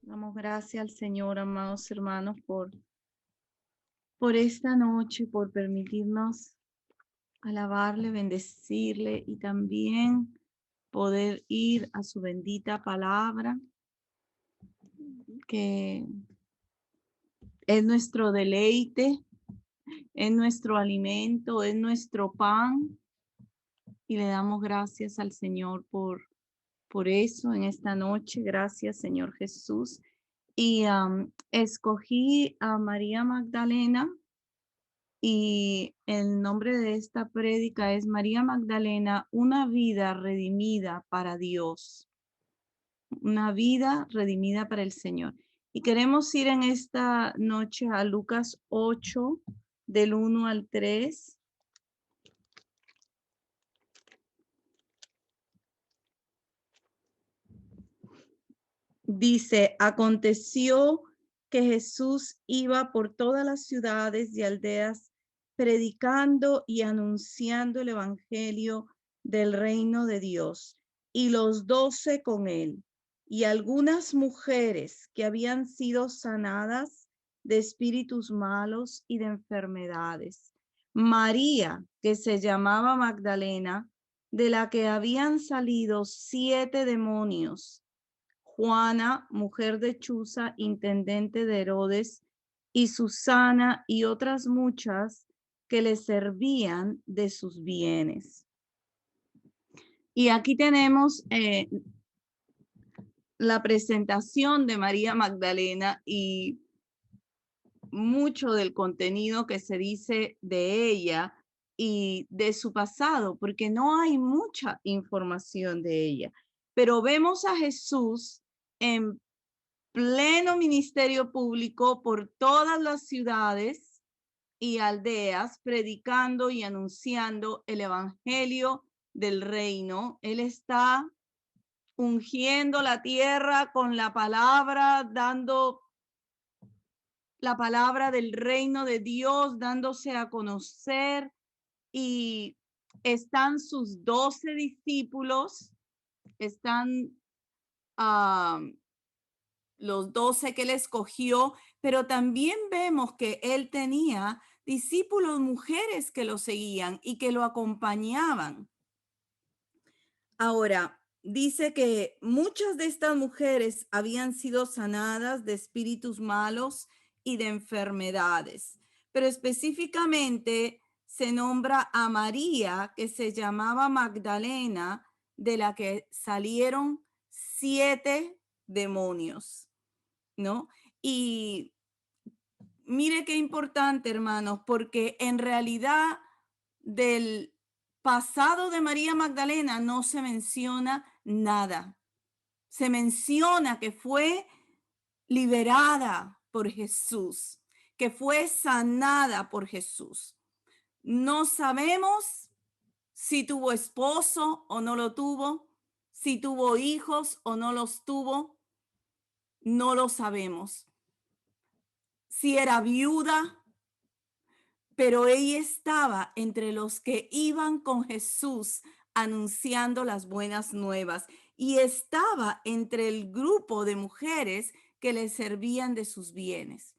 Damos gracias al Señor, amados hermanos, por esta noche, por permitirnos alabarle, bendecirle y también poder ir a su bendita palabra, que es nuestro deleite, es nuestro alimento, es nuestro pan. Y le damos gracias al Señor por eso en esta noche. Gracias, Señor Jesús. Y escogí a María Magdalena. Y el nombre de esta prédica es María Magdalena, una vida redimida para Dios, una vida redimida para el Señor. Y queremos ir en esta noche a Lucas 8, del 1 al 3. Dice, aconteció que Jesús iba por todas las ciudades y aldeas predicando y anunciando el evangelio del reino de Dios, y los 12 con él, y algunas mujeres que habían sido sanadas de espíritus malos y de enfermedades. María, que se llamaba Magdalena, de la que habían salido 7 demonios. Juana, mujer de Chuza, intendente de Herodes, y Susana y otras muchas que le servían de sus bienes. Y aquí tenemos la presentación de María Magdalena y mucho del contenido que se dice de ella y de su pasado, porque no hay mucha información de ella. Pero vemos a Jesús en pleno ministerio público por todas las ciudades y aldeas, predicando y anunciando el evangelio del reino. Él está ungiendo la tierra con la palabra, dando la palabra del reino de Dios, dándose a conocer, y están sus 12 discípulos, están los 12 que él escogió, pero también vemos que él tenía discípulos mujeres que lo seguían y que lo acompañaban. Ahora, dice que muchas de estas mujeres habían sido sanadas de espíritus malos y de enfermedades, pero específicamente se nombra a María, que se llamaba Magdalena, de la que salieron 7 demonios, ¿no? Y mire qué importante, hermanos, porque en realidad del pasado de María Magdalena no se menciona nada. Se menciona que fue liberada por Jesús, que fue sanada por Jesús. No sabemos si tuvo esposo o no lo tuvo, si tuvo hijos o no los tuvo, no lo sabemos. Si era viuda, pero ella estaba entre los que iban con Jesús anunciando las buenas nuevas, y estaba entre el grupo de mujeres que le servían de sus bienes.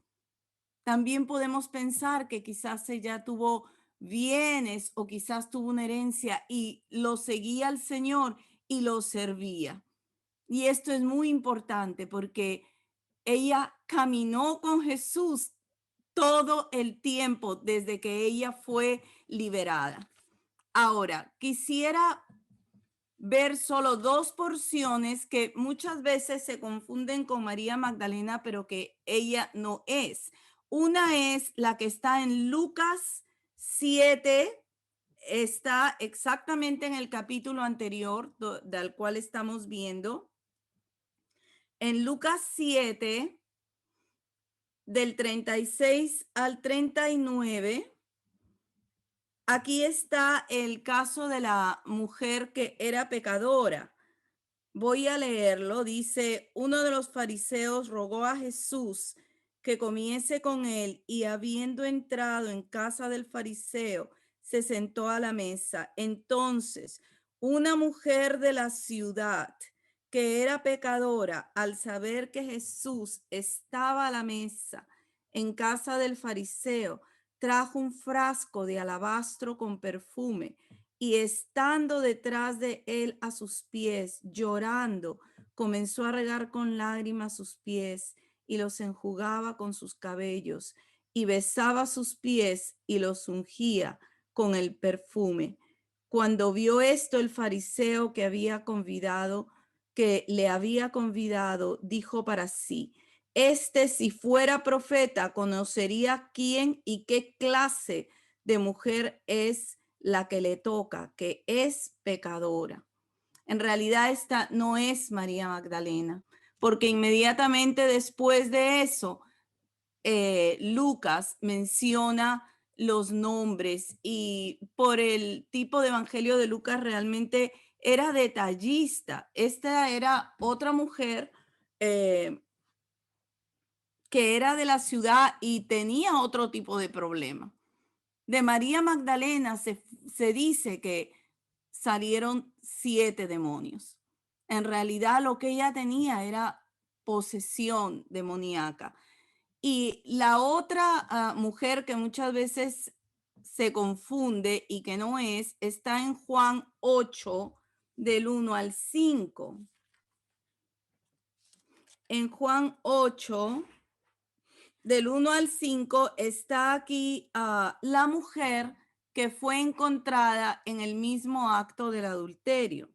También podemos pensar que quizás ella tuvo bienes o quizás tuvo una herencia y lo seguía al Señor y lo servía. Y esto es muy importante porque ella caminó con Jesús todo el tiempo desde que ella fue liberada. Ahora, quisiera ver solo 2 porciones que muchas veces se confunden con María Magdalena, pero que ella no es. Una es la que está en Lucas 7, está exactamente en el capítulo anterior del cual estamos viendo. En Lucas 7, del 36 al 39, aquí está el caso de la mujer que era pecadora. Voy a leerlo. Dice, uno de los fariseos rogó a Jesús que comiese con él, y habiendo entrado en casa del fariseo, se sentó a la mesa. Entonces, una mujer de la ciudad que era pecadora, al saber que Jesús estaba a la mesa en casa del fariseo, trajo un frasco de alabastro con perfume y estando detrás de él a sus pies, llorando, comenzó a regar con lágrimas sus pies y los enjugaba con sus cabellos y besaba sus pies y los ungía con el perfume. Cuando vio esto el fariseo que le había convidado, dijo para sí: este, si fuera profeta, conocería quién y qué clase de mujer es la que le toca, que es pecadora. En realidad esta no es María Magdalena, porque inmediatamente después de eso, Lucas menciona los nombres y por el tipo de evangelio de Lucas realmente era detallista. Esta era otra mujer que era de la ciudad y tenía otro tipo de problema. De María Magdalena se dice que salieron 7 demonios. En realidad lo que ella tenía era posesión demoníaca. Y la otra mujer que muchas veces se confunde y que no es, está en Juan 8, del 1 al 5. En Juan 8, del 1 al 5, está aquí la mujer que fue encontrada en el mismo acto del adulterio.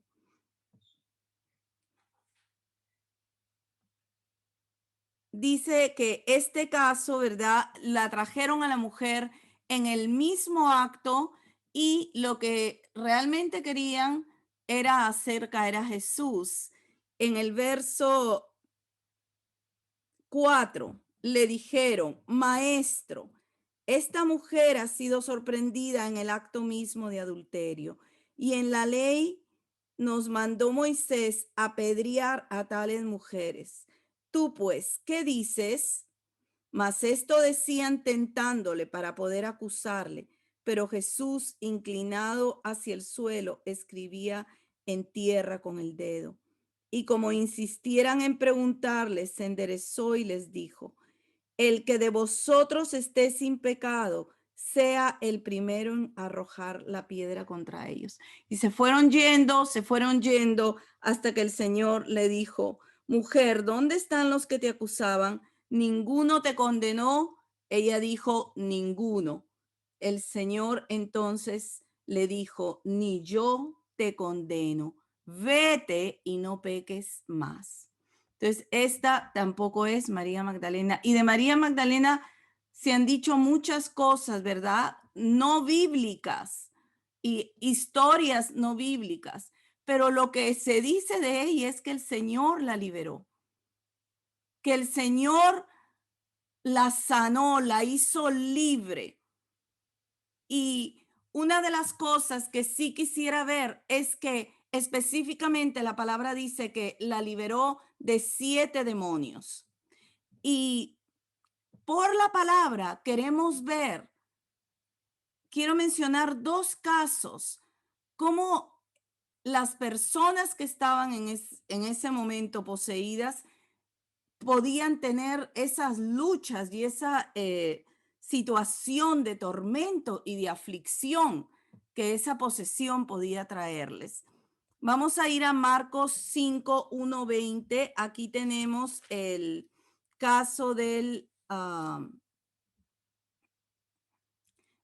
Dice que este caso, ¿verdad? La trajeron a la mujer en el mismo acto y lo que realmente querían era hacer caer a Jesús. En el verso 4 le dijeron: maestro, esta mujer ha sido sorprendida en el acto mismo de adulterio y en la ley nos mandó Moisés apedrear a tales mujeres. Tú pues, ¿qué dices? Mas esto decían tentándole para poder acusarle, pero Jesús, inclinado hacia el suelo, escribía en tierra con el dedo. Y como insistieran en preguntarle, se enderezó y les dijo: el que de vosotros esté sin pecado, sea el primero en arrojar la piedra contra ellos. Y se fueron yendo hasta que el Señor le dijo: mujer, ¿dónde están los que te acusaban? ¿Ninguno te condenó? Ella dijo: ninguno. El Señor entonces le dijo: ni yo te condeno. Vete y no peques más. Entonces, esta tampoco es María Magdalena. Y de María Magdalena se han dicho muchas cosas, ¿verdad? No bíblicas y historias no bíblicas. Pero lo que se dice de ella es que el Señor la liberó, que el Señor la sanó, la hizo libre. Y una de las cosas que sí quisiera ver es que específicamente la palabra dice que la liberó de 7 demonios. Y por la palabra queremos ver, quiero mencionar 2 casos, cómo las personas que estaban en ese momento poseídas podían tener esas luchas y esa situación de tormento y de aflicción que esa posesión podía traerles. Vamos a ir a Marcos 5, 1, 20. Aquí tenemos el caso del...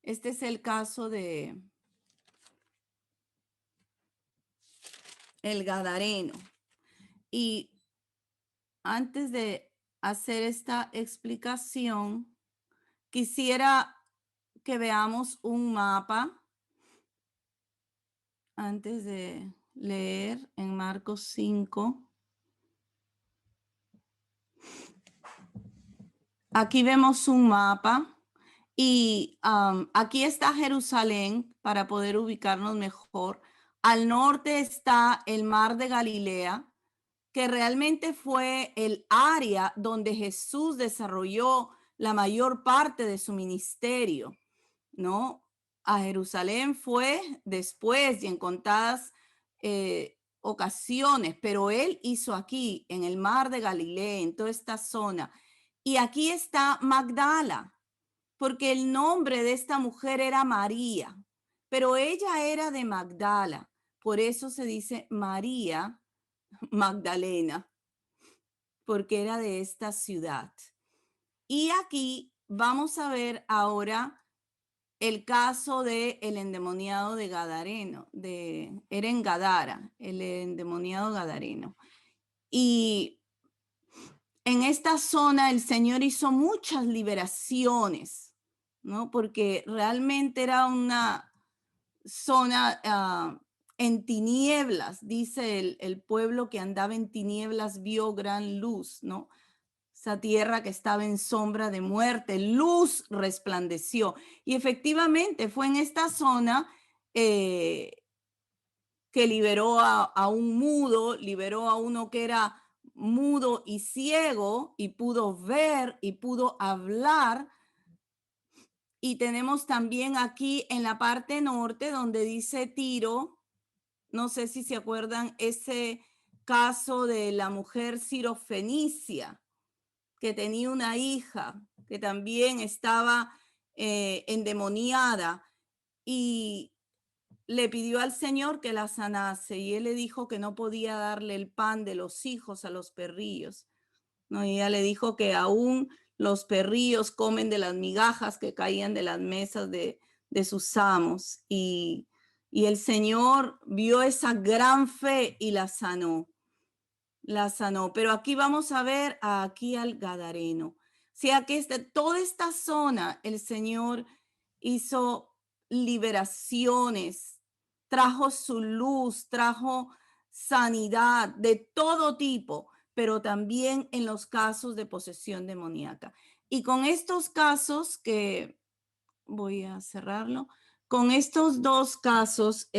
este es el caso de el Gadareno. Y antes de hacer esta explicación, quisiera que veamos un mapa antes de leer en Marcos 5. Aquí vemos un mapa y aquí está Jerusalén para poder ubicarnos mejor. Al norte está el mar de Galilea, que realmente fue el área donde Jesús desarrolló la mayor parte de su ministerio, ¿no? A Jerusalén fue después y en contadas ocasiones, pero él hizo aquí en el mar de Galilea, en toda esta zona. Y aquí está Magdala, porque el nombre de esta mujer era María, pero ella era de Magdala. Por eso se dice María Magdalena, porque era de esta ciudad. Y aquí vamos a ver ahora el caso de el endemoniado de Gadareno, era en Gadara, el endemoniado gadareno. Y en esta zona el Señor hizo muchas liberaciones, ¿no? Porque realmente era una zona en tinieblas, dice el pueblo que andaba en tinieblas vio gran luz, ¿no? Esa tierra que estaba en sombra de muerte, luz resplandeció. Y efectivamente fue en esta zona que liberó a un mudo, liberó a uno que era mudo y ciego y pudo ver y pudo hablar. Y tenemos también aquí en la parte norte donde dice Tiro, no sé si se acuerdan ese caso de la mujer sirofenicia que tenía una hija que también estaba endemoniada y le pidió al Señor que la sanase y él le dijo que no podía darle el pan de los hijos a los perrillos, ¿no? Y ella le dijo que aún los perrillos comen de las migajas que caían de las mesas de sus amos y el Señor vio esa gran fe y la sanó. La sanó, pero aquí vamos a ver aquí al Gadareno. O sea que toda esta zona el Señor hizo liberaciones, trajo su luz, trajo sanidad de todo tipo, pero también en los casos de posesión demoníaca. Y con estos casos que voy a cerrarlo, con estos dos casos,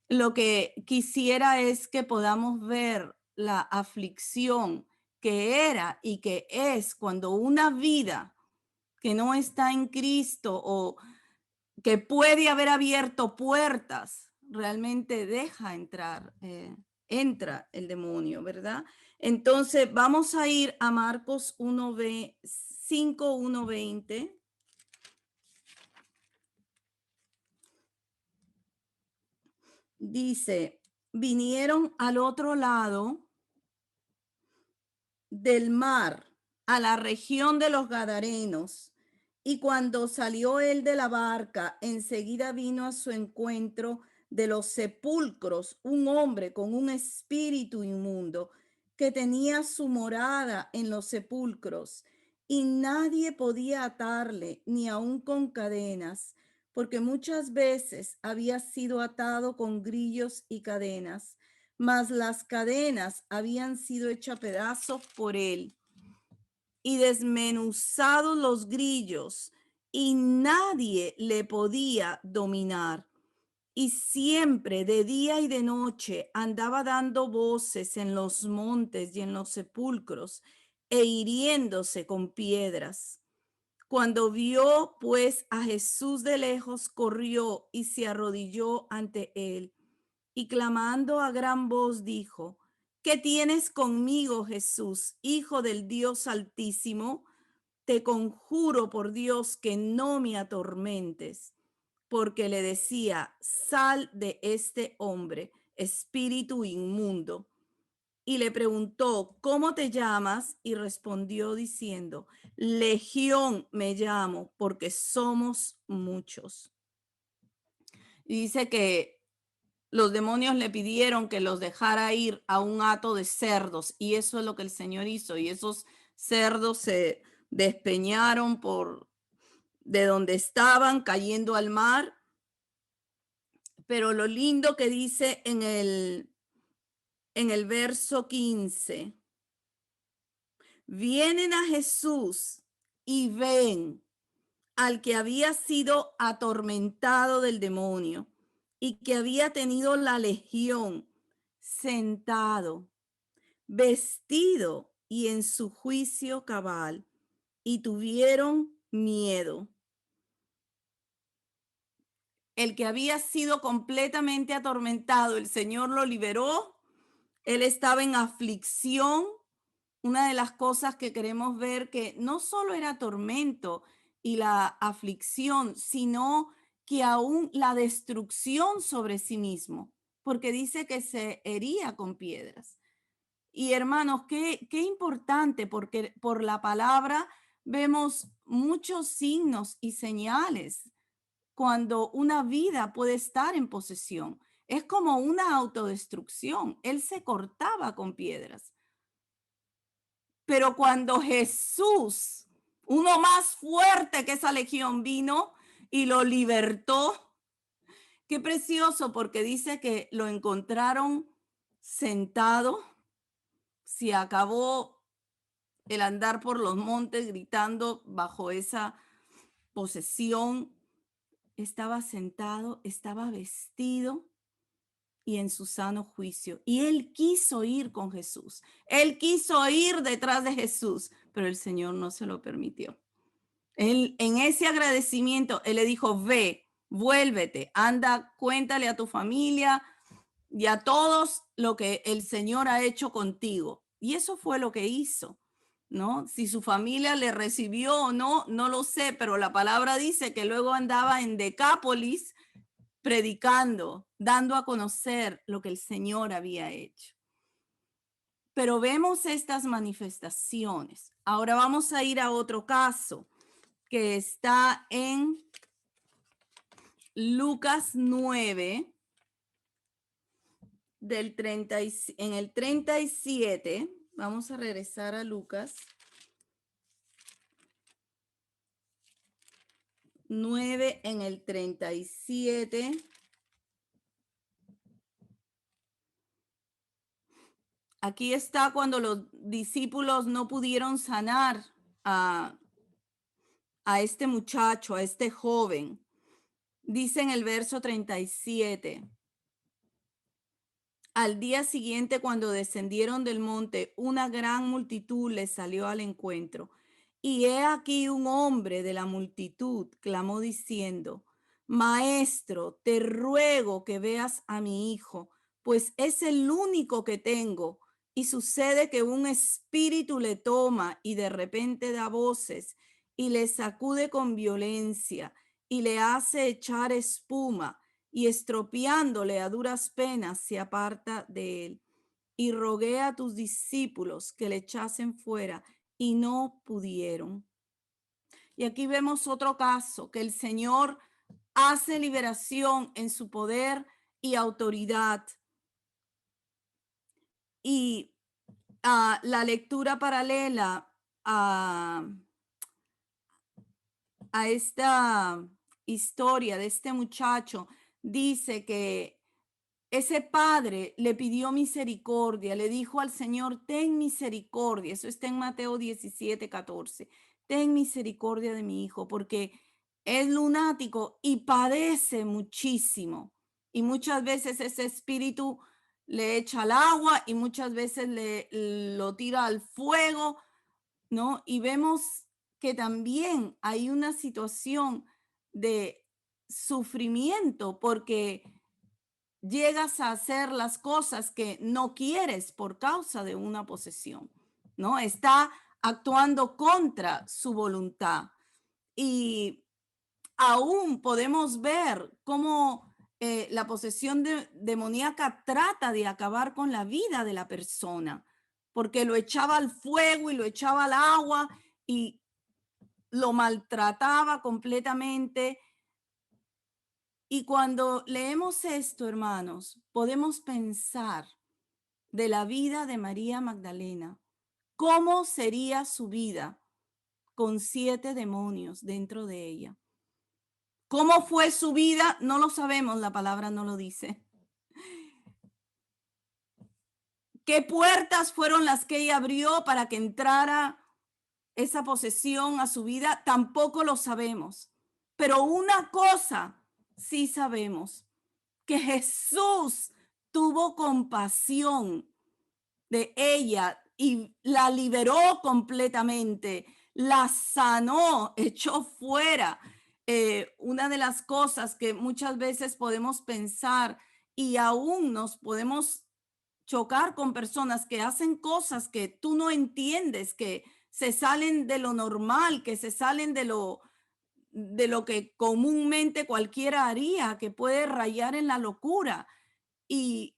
lo que quisiera es que podamos ver la aflicción que era y que es cuando una vida que no está en Cristo o que puede haber abierto puertas, realmente deja entrar, entra el demonio, ¿verdad? Entonces vamos a ir a Marcos 5, 1:20. Dice, vinieron al otro lado del mar a la región de los Gadarenos. Y cuando salió él de la barca, enseguida vino a su encuentro de los sepulcros un hombre con un espíritu inmundo que tenía su morada en los sepulcros y nadie podía atarle ni aun con cadenas, porque muchas veces había sido atado con grillos y cadenas, mas las cadenas habían sido hechas pedazos por él y desmenuzados los grillos, y nadie le podía dominar. Y siempre de día y de noche andaba dando voces en los montes y en los sepulcros e hiriéndose con piedras. Cuando vio pues a Jesús de lejos, corrió y se arrodilló ante él y clamando a gran voz dijo, ¿qué tienes conmigo, Jesús, Hijo del Dios Altísimo? Te conjuro por Dios que no me atormentes, porque le decía, sal de este hombre, espíritu inmundo. Y le preguntó, ¿cómo te llamas? Y respondió diciendo, Legión me llamo, porque somos muchos. Y dice que los demonios le pidieron que los dejara ir a un hato de cerdos y eso es lo que el Señor hizo y esos cerdos se despeñaron por de donde estaban cayendo al mar. Pero lo lindo que dice en el verso 15, vienen a Jesús y ven al que había sido atormentado del demonio y que había tenido la legión sentado, vestido y en su juicio cabal, y tuvieron miedo. el que había sido completamente atormentado, el Señor lo liberó. Él estaba en aflicción. Una de las cosas que queremos ver que no solo era tormento y la aflicción, sino que aún la destrucción sobre sí mismo, porque dice que se hería con piedras. Y hermanos, qué importante, porque por la palabra vemos muchos signos y señales cuando una vida puede estar en posesión. Es como una autodestrucción. Él se cortaba con piedras. Pero cuando Jesús, uno más fuerte que esa legión, vino y lo libertó, qué precioso, porque dice que lo encontraron sentado, se acabó el andar por los montes gritando bajo esa posesión, estaba sentado, estaba vestido y en su sano juicio. Y él quiso ir con Jesús. Él quiso ir detrás de Jesús, pero el Señor no se lo permitió. Él, en ese agradecimiento, él le dijo, ve, vuélvete, anda, cuéntale a tu familia y a todos lo que el Señor ha hecho contigo. Y eso fue lo que hizo, ¿no? Si su familia le recibió o no, no lo sé, pero la palabra dice que luego andaba en Decápolis predicando, dando a conocer lo que el Señor había hecho. Pero vemos estas manifestaciones. Ahora vamos a ir a otro caso que está en Lucas 9, en el 37. Vamos a regresar a Lucas 9 en el 37. Aquí está cuando los discípulos no pudieron sanar a este muchacho, a este joven. Dice en el verso 37. Al día siguiente, cuando descendieron del monte, una gran multitud les salió al encuentro. Y he aquí un hombre de la multitud clamó diciendo, Maestro, te ruego que veas a mi hijo, pues es el único que tengo. Y sucede que un espíritu le toma y de repente da voces y le sacude con violencia y le hace echar espuma y estropeándole a duras penas se aparta de él. Y rogué a tus discípulos que le echasen fuera y no pudieron. Y aquí vemos otro caso, que el Señor hace liberación en su poder y autoridad. Y la lectura paralela a esta historia de este muchacho dice que ese padre le pidió misericordia, le dijo al Señor, ten misericordia. Eso está en Mateo 17:14. Ten misericordia de mi hijo porque es lunático y padece muchísimo. Y muchas veces ese espíritu le echa al agua y muchas veces lo tira al fuego, ¿no? Y vemos que también hay una situación de sufrimiento porque llegas a hacer las cosas que no quieres por causa de una posesión, ¿no? Está actuando contra su voluntad. Y aún podemos ver cómo la posesión demoníaca trata de acabar con la vida de la persona, porque lo echaba al fuego y lo echaba al agua y lo maltrataba completamente. Y cuando leemos esto, hermanos, podemos pensar de la vida de María Magdalena. ¿Cómo sería su vida con 7 demonios dentro de ella? ¿Cómo fue su vida? No lo sabemos, la palabra no lo dice. ¿Qué puertas fueron las que ella abrió para que entrara esa posesión a su vida? Tampoco lo sabemos. Pero una cosa sí sabemos, que Jesús tuvo compasión de ella y la liberó completamente, la sanó, echó fuera una de las cosas que muchas veces podemos pensar y aún nos podemos chocar con personas que hacen cosas que tú no entiendes, que se salen de lo normal, que se salen de lo que comúnmente cualquiera haría, que puede rayar en la locura. Y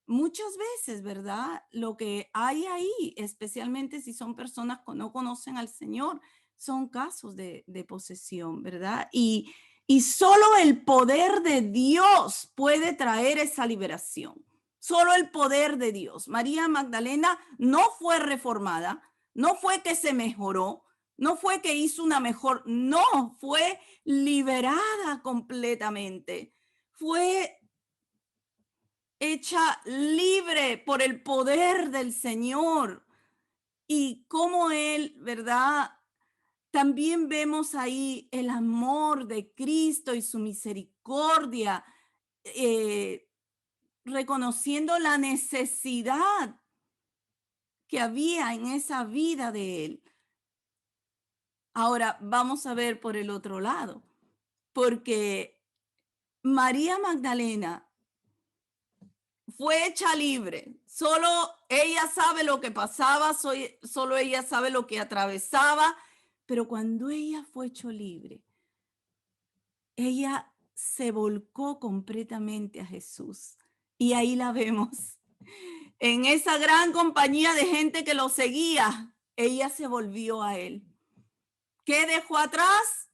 muchas veces, ¿verdad? Lo que hay ahí, especialmente si son personas que no conocen al Señor, son casos de posesión, ¿verdad? Y solo el poder de Dios puede traer esa liberación. Solo el poder de Dios. María Magdalena no fue reformada, no fue que se mejoró, no fue que hizo una mejor, no, fue liberada completamente. Fue hecha libre por el poder del Señor. Y como Él, ¿verdad? También vemos ahí el amor de Cristo y su misericordia, eh, reconociendo la necesidad que había en esa vida de Él. Ahora vamos a ver por el otro lado, porque María Magdalena fue hecha libre. Solo ella sabe lo que pasaba, solo ella sabe lo que atravesaba, pero cuando ella fue hecho libre, ella se volcó completamente a Jesús. Y ahí la vemos. En esa gran compañía de gente que lo seguía, ella se volvió a él. ¿Qué dejó atrás?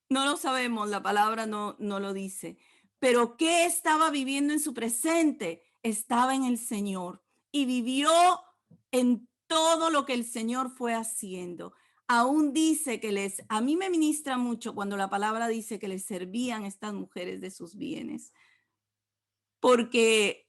No lo sabemos, la palabra no lo dice. Pero ¿qué estaba viviendo en su presente? Estaba en el Señor y vivió en todo lo que el Señor fue haciendo. Aún dice que a mí me ministra mucho cuando la palabra dice que les servían estas mujeres de sus bienes, porque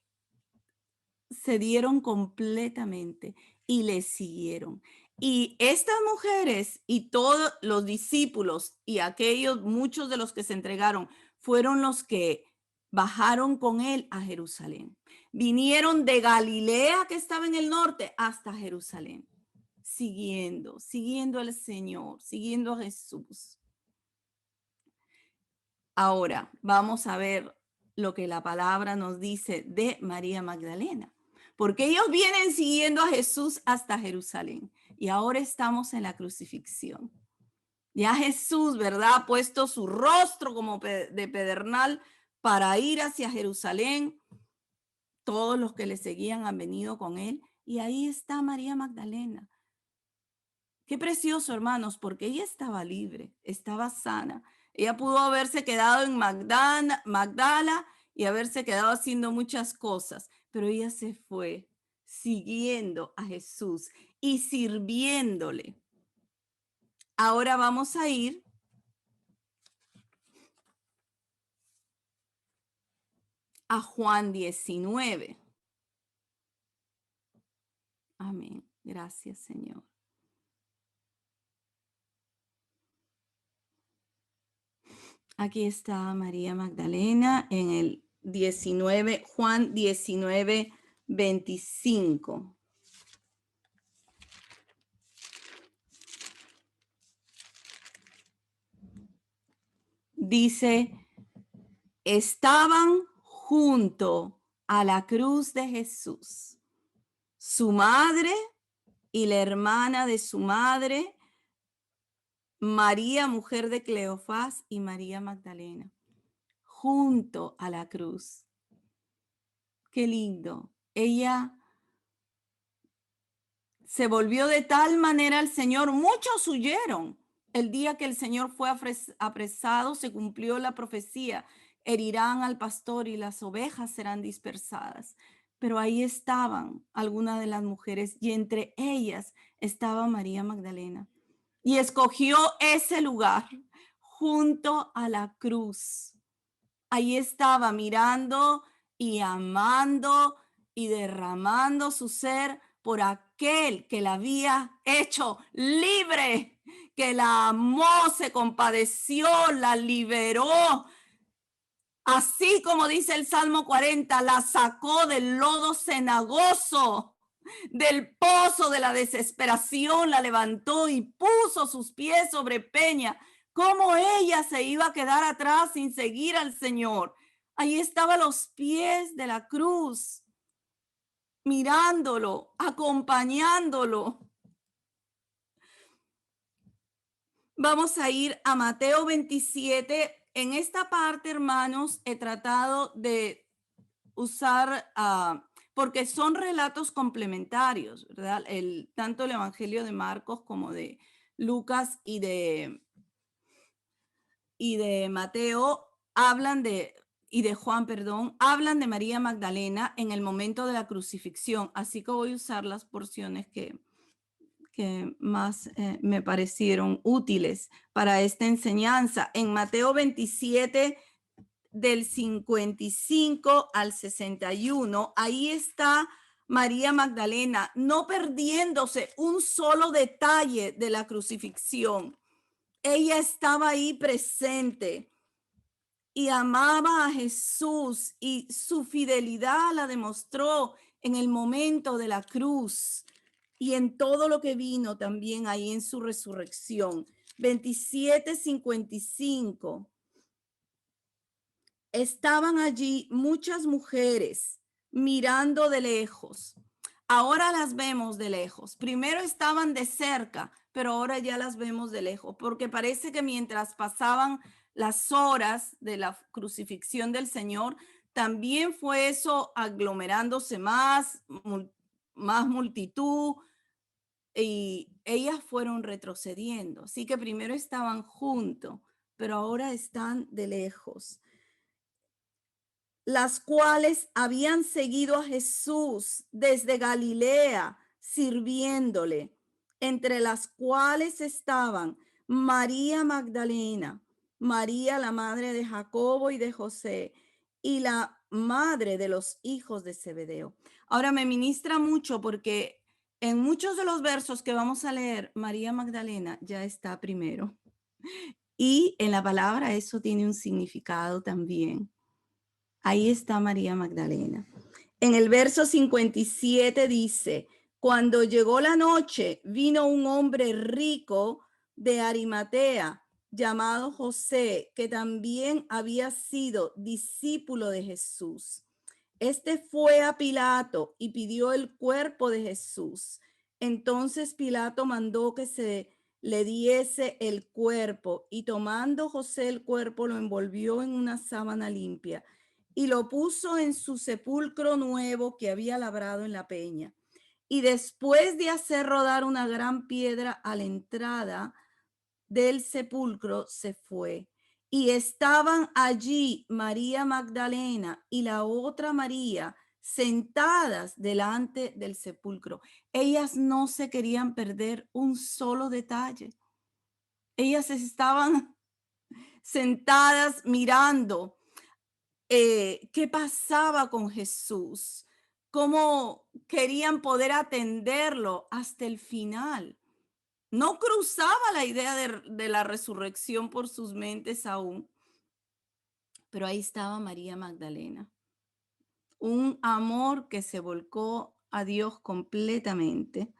se dieron completamente y le siguieron. Y estas mujeres y todos los discípulos y aquellos, muchos de los que se entregaron, fueron los que bajaron con él a Jerusalén. Vinieron de Galilea, que estaba en el norte, hasta Jerusalén, siguiendo al Señor, siguiendo a Jesús. Ahora vamos a ver lo que la palabra nos dice de María Magdalena, porque ellos vienen siguiendo a Jesús hasta Jerusalén y ahora estamos en la crucifixión. Ya Jesús, ¿verdad? Ha puesto su rostro como de pedernal para ir hacia Jerusalén. Todos los que le seguían han venido con él y ahí está María Magdalena. Qué precioso, hermanos, porque ella estaba libre, estaba sana. Ella pudo haberse quedado en Magdala y haberse quedado haciendo muchas cosas, pero ella se fue siguiendo a Jesús y sirviéndole. Ahora vamos a ir a Juan 19. Amén. Gracias, Señor. Aquí está María Magdalena en el 19, Juan 19, 25. Dice, estaban junto a la cruz de Jesús, su madre y la hermana de su madre, María, mujer de Cleofás, y María Magdalena, junto a la cruz. Qué lindo. Ella se volvió de tal manera al Señor, muchos huyeron. El día que el Señor fue apresado, se cumplió la profecía. Herirán al pastor y las ovejas serán dispersadas. Pero ahí estaban algunas de las mujeres y entre ellas estaba María Magdalena. Y escogió ese lugar junto a la cruz. Ahí estaba mirando y amando y derramando su ser por aquel que la había hecho libre, que la amó, se compadeció, la liberó. Así como dice el Salmo 40, la sacó del lodo cenagoso, del pozo de la desesperación, la levantó y puso sus pies sobre peña ¿Cómo ella se iba a quedar atrás sin seguir al Señor? Ahí estaba a los pies de la cruz, mirándolo, acompañándolo. Vamos a ir a Mateo 27. En esta parte, hermanos, he tratado de usar, porque son relatos complementarios, ¿verdad? Tanto el Evangelio de Marcos como de Lucas y de Mateo y de Juan, perdón, hablan de María Magdalena en el momento de la crucifixión. Así que voy a usar las porciones que más me parecieron útiles para esta enseñanza. En Mateo 27, del 55 al 61, ahí está María Magdalena, no perdiéndose un solo detalle de la crucifixión. Ella estaba ahí presente y amaba a Jesús y su fidelidad la demostró en el momento de la cruz y en todo lo que vino también ahí en su resurrección. 27:55. Estaban allí muchas mujeres mirando de lejos. Ahora las vemos de lejos. Primero estaban de cerca, pero ahora ya las vemos de lejos, porque parece que mientras pasaban las horas de la crucifixión del Señor, también fue eso aglomerándose más multitud, y ellas fueron retrocediendo. Así que primero estaban juntos, pero ahora están de lejos. Las cuales habían seguido a Jesús desde Galilea, sirviéndole, entre las cuales estaban María Magdalena, María la madre de Jacobo y de José, y la madre de los hijos de Zebedeo. Ahora me ministra mucho porque en muchos de los versos que vamos a leer, María Magdalena ya está primero. Y en la palabra eso tiene un significado también. Ahí está María Magdalena. En el verso 57 dice, cuando llegó la noche, vino un hombre rico de Arimatea, llamado José, que también había sido discípulo de Jesús. Este fue a Pilato y pidió el cuerpo de Jesús. Entonces Pilato mandó que se le diese el cuerpo, y tomando José el cuerpo, lo envolvió en una sábana limpia y lo puso en su sepulcro nuevo que había labrado en la peña. Y después de hacer rodar una gran piedra a la entrada del sepulcro, se fue. Y estaban allí María Magdalena y la otra María sentadas delante del sepulcro. Ellas no se querían perder un solo detalle. Ellas estaban sentadas mirando qué pasaba con Jesús, cómo querían poder atenderlo hasta el final. No cruzaba la idea de la resurrección por sus mentes aún, pero ahí estaba María Magdalena. Un amor que se volcó a Dios completamente,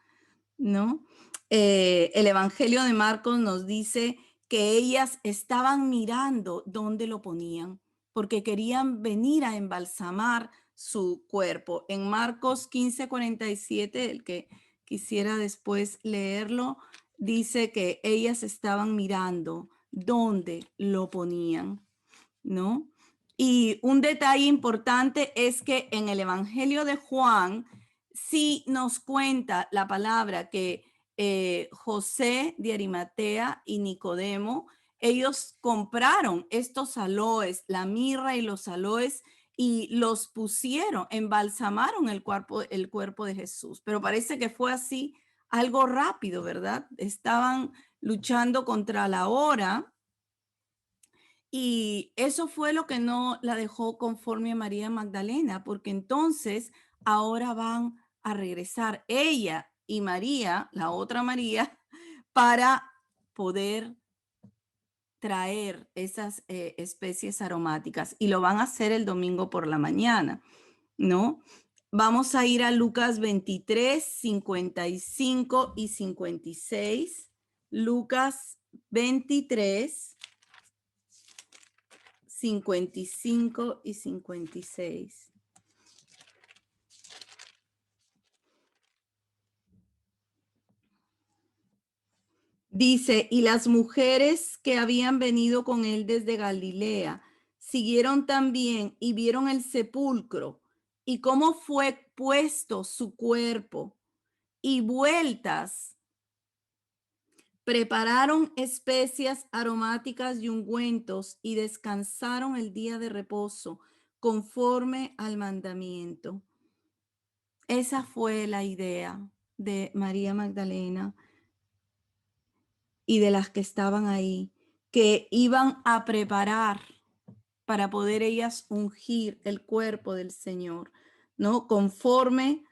¿no? El Evangelio de Marcos nos dice que ellas estaban mirando dónde lo ponían, porque querían venir a embalsamar su cuerpo. En Marcos 15:47, el que quisiera después leerlo, dice que ellas estaban mirando dónde lo ponían, ¿no? Y un detalle importante es que en el Evangelio de Juan sí nos cuenta la palabra que José de Arimatea y Nicodemo, ellos compraron estos aloes, la mirra y los aloes, y los pusieron, embalsamaron el cuerpo de Jesús. Pero parece que fue así, algo rápido, ¿verdad? Estaban luchando contra la hora. Y eso fue lo que no la dejó conforme a María Magdalena, porque entonces ahora van a regresar ella y María, la otra María, para poder traer esas especies aromáticas, y lo van a hacer el domingo por la mañana, ¿no? Vamos a ir a Lucas 23, 55 y 56. Lucas 23, 55 y 56. Dice, y las mujeres que habían venido con él desde Galilea siguieron también y vieron el sepulcro y cómo fue puesto su cuerpo, y vueltas prepararon especias aromáticas y ungüentos y descansaron el día de reposo conforme al mandamiento. Esa fue la idea de María Magdalena y de las que estaban ahí, que iban a preparar para poder ellas ungir el cuerpo del Señor, ¿no? Conforme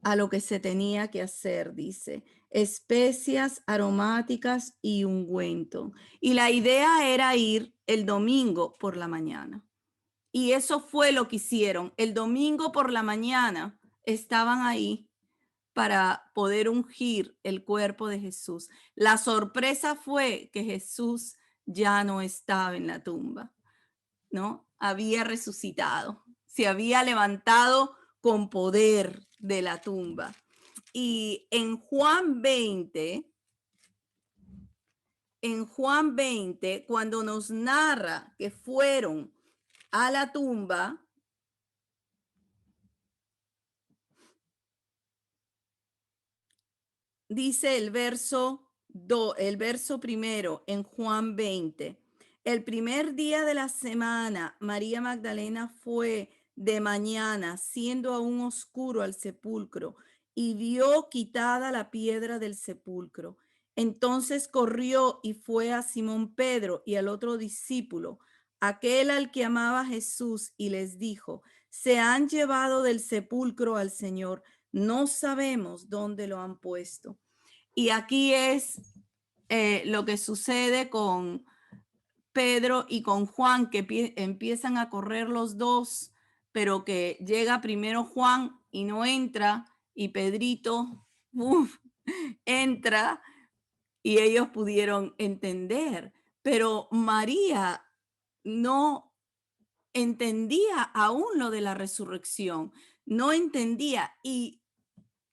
a lo que se tenía que hacer, dice, especias aromáticas y ungüento. Y la idea era ir el domingo por la mañana. Y eso fue lo que hicieron. El domingo por la mañana estaban ahí para poder ungir el cuerpo de Jesús. La sorpresa fue que Jesús ya no estaba en la tumba, ¿no? Había resucitado, se había levantado con poder de la tumba. Y en Juan 20, cuando nos narra que fueron a la tumba, dice el verso primero en Juan 20. El primer día de la semana, María Magdalena fue de mañana, siendo aún oscuro, al sepulcro, y vio quitada la piedra del sepulcro. Entonces corrió y fue a Simón Pedro y al otro discípulo, aquel al que amaba Jesús, y les dijo: se han llevado del sepulcro al Señor, no sabemos dónde lo han puesto. Y aquí es lo que sucede con Pedro y con Juan, que empiezan a correr los dos, pero que llega primero Juan y no entra, y Pedrito entra, y ellos pudieron entender. Pero María no entendía aún lo de la resurrección, no entendía. Y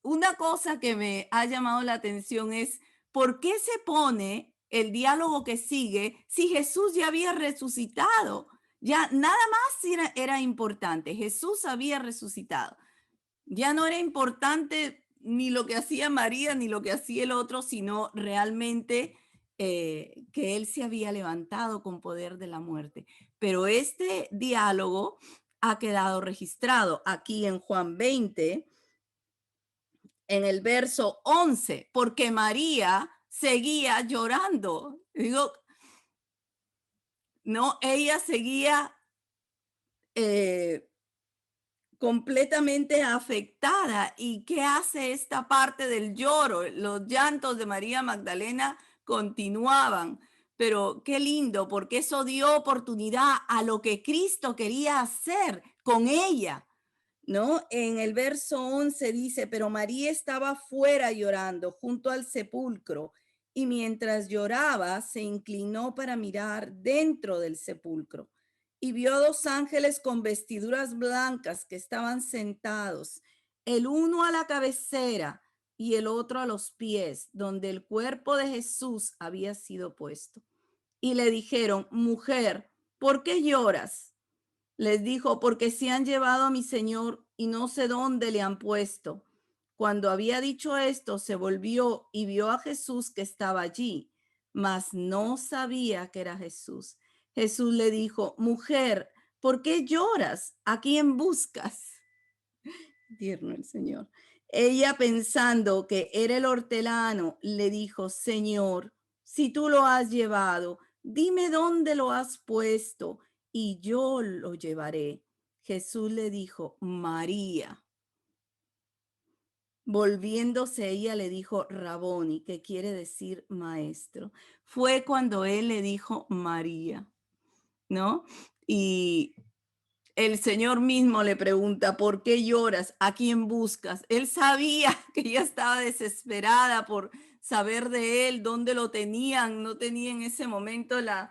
una cosa que me ha llamado la atención es por qué se pone el diálogo que sigue si Jesús ya había resucitado. Ya nada más era importante. Jesús había resucitado. Ya no era importante ni lo que hacía María ni lo que hacía el otro, sino realmente que él se había levantado con poder de la muerte. Pero este diálogo ha quedado registrado aquí en Juan 20, en el verso 11, porque María seguía llorando. Digo, no, ella seguía completamente afectada. ¿Y qué hace esta parte del lloro? Los llantos de María Magdalena continuaban. Pero qué lindo, porque eso dio oportunidad a lo que Cristo quería hacer con ella, ¿no? En el verso 11 dice, pero María estaba fuera llorando junto al sepulcro, y mientras lloraba se inclinó para mirar dentro del sepulcro, y vio a dos ángeles con vestiduras blancas que estaban sentados, el uno a la cabecera y el otro a los pies, donde el cuerpo de Jesús había sido puesto. Y le dijeron: mujer, ¿por qué lloras? Les dijo: porque se han llevado a mi Señor y no sé dónde le han puesto. Cuando había dicho esto, se volvió y vio a Jesús que estaba allí, mas no sabía que era Jesús. Jesús le dijo: mujer, ¿por qué lloras? ¿A quién buscas? Tierno el Señor. Ella, pensando que era el hortelano, le dijo: Señor, si tú lo has llevado, dime dónde lo has puesto y yo lo llevaré. Jesús le dijo: María. Volviéndose ella le dijo: Raboni, que quiere decir maestro. Fue cuando él le dijo María, ¿no? Y el Señor mismo le pregunta: ¿por qué lloras? ¿A quién buscas? Él sabía que ella estaba desesperada por saber de él, dónde lo tenían, no tenía en ese momento la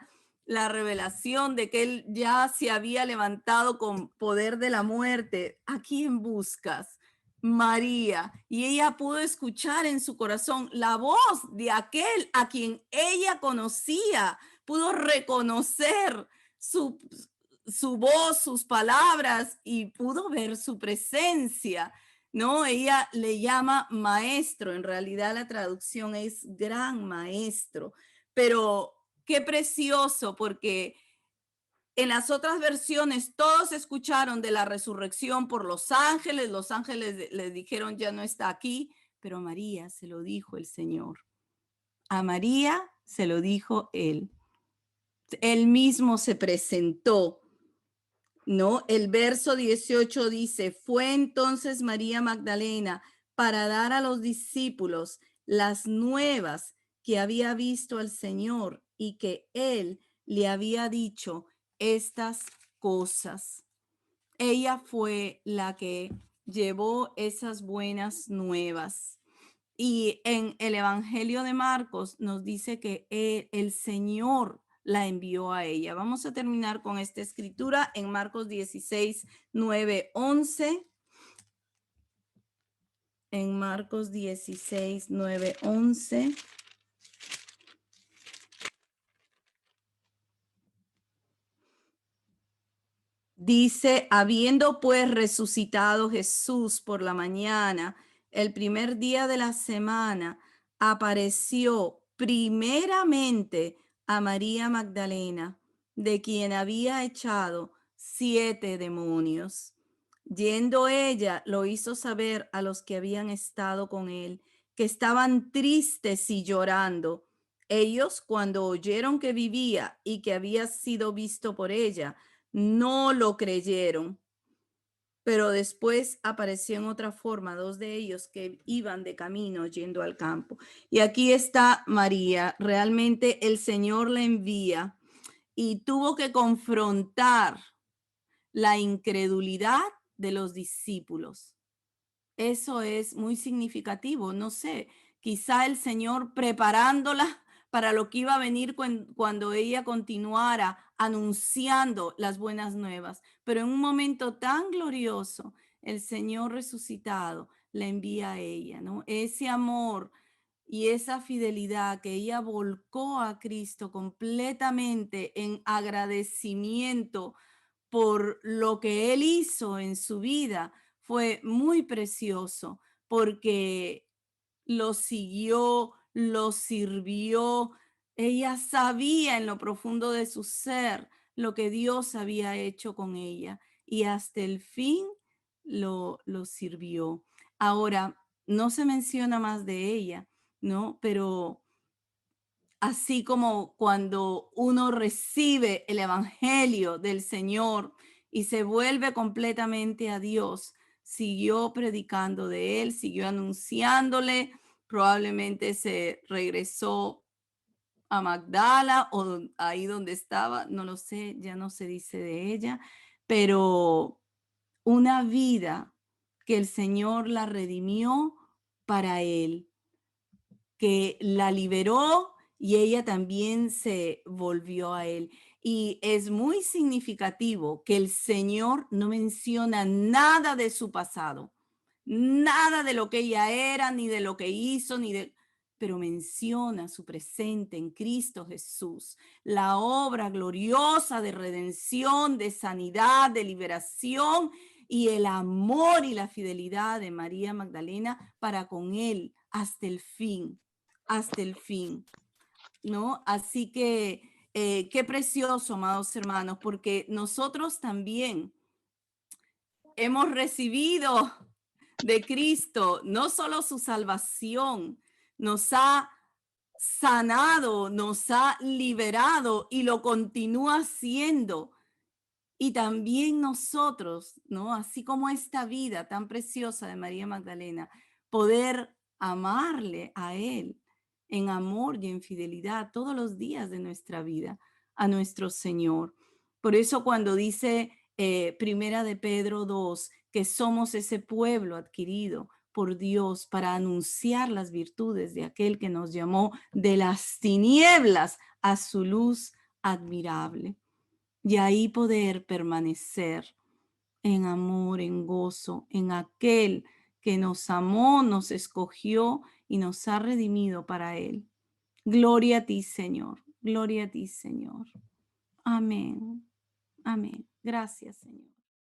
revelación de que él ya se había levantado con poder de la muerte. ¿A quién buscas? María. Y ella pudo escuchar en su corazón la voz de aquel a quien ella conocía, pudo reconocer su, su voz, sus palabras y pudo ver su presencia. No, ella le llama maestro, en realidad la traducción es gran maestro, pero qué precioso porque en las otras versiones todos escucharon de la resurrección por los ángeles les dijeron ya no está aquí, pero a María se lo dijo el Señor. A María se lo dijo él. Él mismo se presentó. ¿No? El verso 18 dice, fue entonces María Magdalena para dar a los discípulos las nuevas que había visto al Señor y que él le había dicho estas cosas. Ella fue la que llevó esas buenas nuevas. Y en el Evangelio de Marcos nos dice que el Señor la envió a ella. Vamos a terminar con esta escritura en Marcos 16, 9, 11. En Marcos 16, 9, 11. Dice, habiendo pues resucitado Jesús por la mañana, el primer día de la semana, apareció primeramente a María Magdalena, de quien había echado 7 demonios. Yendo ella, lo hizo saber a los que habían estado con él, que estaban tristes y llorando. Ellos, cuando oyeron que vivía y que había sido visto por ella, no lo creyeron, pero después apareció en otra forma 2 de ellos que iban de camino yendo al campo. Y aquí está María, realmente el Señor la envía y tuvo que confrontar la incredulidad de los discípulos. Eso es muy significativo, no sé, quizá el Señor preparándola para lo que iba a venir cuando ella continuara anunciando las buenas nuevas. Pero en un momento tan glorioso, el Señor resucitado le envía a ella, ¿no? Ese amor y esa fidelidad que ella volcó a Cristo completamente en agradecimiento por lo que Él hizo en su vida fue muy precioso porque lo siguió, lo sirvió. Ella sabía en lo profundo de su ser lo que Dios había hecho con ella y hasta el fin lo sirvió. Ahora, no se menciona más de ella, ¿no? Pero así como cuando uno recibe el evangelio del Señor y se vuelve completamente a Dios, siguió predicando de él, siguió anunciándole, probablemente se regresó a Magdala o ahí donde estaba, no lo sé, ya no se dice de ella, pero una vida que el Señor la redimió para él, que la liberó y ella también se volvió a él. Y es muy significativo que el Señor no menciona nada de su pasado, nada de lo que ella era, ni de lo que hizo, pero menciona su presente en Cristo Jesús, la obra gloriosa de redención, de sanidad, de liberación y el amor y la fidelidad de María Magdalena para con él hasta el fin, ¿no? Así que qué precioso, amados hermanos, porque nosotros también hemos recibido de Cristo no solo su salvación, nos ha sanado, nos ha liberado y lo continúa haciendo. Y también nosotros, ¿no? Así como esta vida tan preciosa de María Magdalena, poder amarle a Él en amor y en fidelidad todos los días de nuestra vida, a nuestro Señor. Por eso cuando dice Primera de Pedro 2, que somos ese pueblo adquirido por Dios para anunciar las virtudes de aquel que nos llamó de las tinieblas a su luz admirable. Y ahí poder permanecer en amor, en gozo, en aquel que nos amó, nos escogió y nos ha redimido para Él. Gloria a ti, Señor. Gloria a ti, Señor. Amén. Amén. Gracias, Señor.